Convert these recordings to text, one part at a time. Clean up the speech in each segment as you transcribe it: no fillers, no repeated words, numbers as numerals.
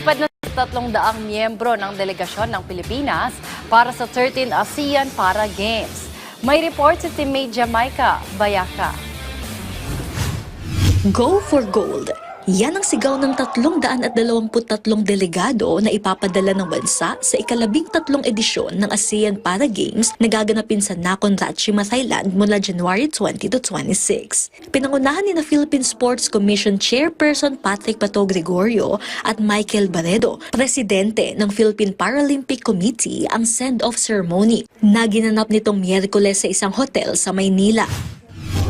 Lipad na sa 300 miyembro ng delegasyon ng Pilipinas para sa 13 ASEAN Para Games. May report si Teammate Jamaica Bayaka. Go for gold! Yan ang sigaw ng 323 delegado na ipapadala ng bansa sa ika-13 edisyon ng ASEAN Para Games na gaganapin sa Nakhon Ratchasima, Thailand mula January 20 to 26. Pinangunahan ni na Philippine Sports Commission Chairperson Patrick Pato Gregorio at Michael Barredo, presidente ng Philippine Paralympic Committee, ang send-off ceremony na ginanap nitong Miyerkules sa isang hotel sa Maynila.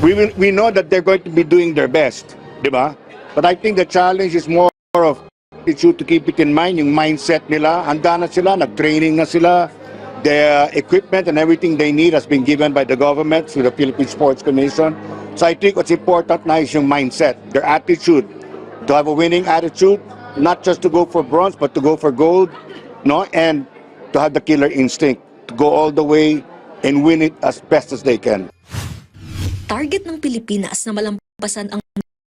We know that they're going to be doing their best, di ba? But I think the challenge is more of attitude to keep it in mind, yung mindset nila, handa na sila, nag-training na sila, the equipment and everything they need has been given by the government through the Philippine Sports Commission. So I think what's important now is yung mindset, their attitude, to have a winning attitude, not just to go for bronze, but to go for gold, no, and to have the killer instinct, to go all the way and win it as best as they can. Target ng Pilipinas na malampasan ang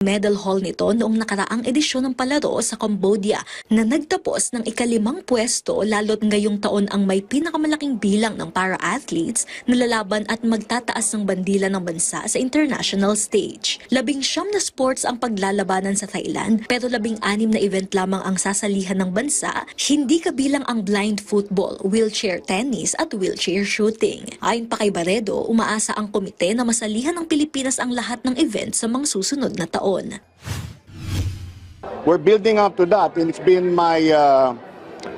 medal haul nito noong nakaraang edisyon ng palaro sa Cambodia na nagtapos ng ika-5 pwesto, lalo't ngayong taon ang may pinakamalaking bilang ng para-athletes na lalaban at magtataas ng bandila ng bansa sa international stage. 19 na sports ang paglalabanan sa Thailand pero 16 na event lamang ang sasalihan ng bansa, hindi kabilang ang blind football, wheelchair tennis at wheelchair shooting. Ayon pa kay Barredo, umaasa ang komite na masalihan ng Pilipinas ang lahat ng event sa mga susunod na taon. We're building up to that, and it's been my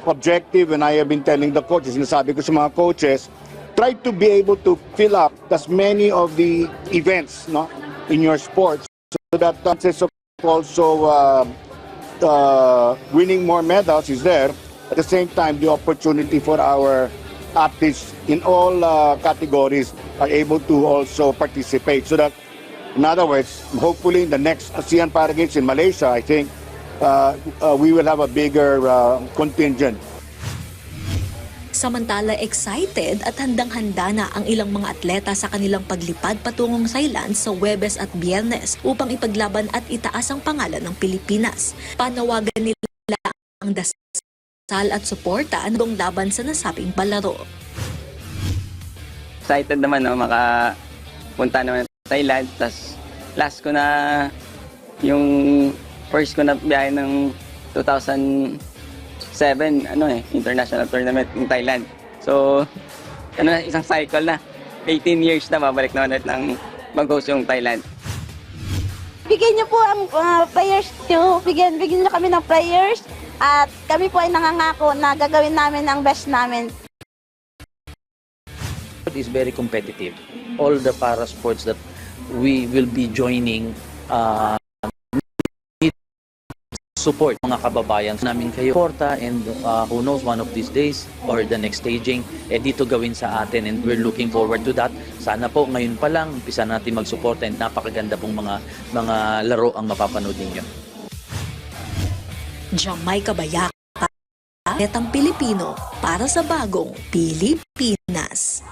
objective, and I have been telling the coaches, sinasabi ko sa mga coaches, try to be able to fill up as many of the events, no, in your sports so that chances of also winning more medals is there. At the same time, the opportunity for our athletes in all categories are able to also participate, so that in other words, hopefully in the next ASEAN Para Games in Malaysia, I think we will have a bigger contingent. Samantala, excited at handang-handa na ang ilang mga atleta sa kanilang paglipad patungong Thailand sa Huwebes at Biyernes upang ipaglaban at itaas ang pangalan ng Pilipinas. Panawagan nila ang dasal at suporta anong laban sa nasabing palaro. Excited naman no, makapunta naman Thailand, tas last ko na yung first ko na biyahe ng 2007 international tournament in Thailand. So isang cycle na 18 years na babalik na ulit ng mag-host yung Thailand. Bigyan niyo po ang players niyo, bigyan niyo kami ng players at kami po ay nangangako na gagawin namin ang best namin. It is very competitive. All the para sports that we will be joining need support mga kababayan namin kayo porta, and who knows, one of these days or the next staging dito gawin sa atin, and we're looking forward to that. Sana po ngayon pa lang umpisa natin magsuporta, and napakaganda pong mga laro ang mapapanood ninyo. Jamaica Bayaka, Netang Pilipino para sa bagong Pilipinas.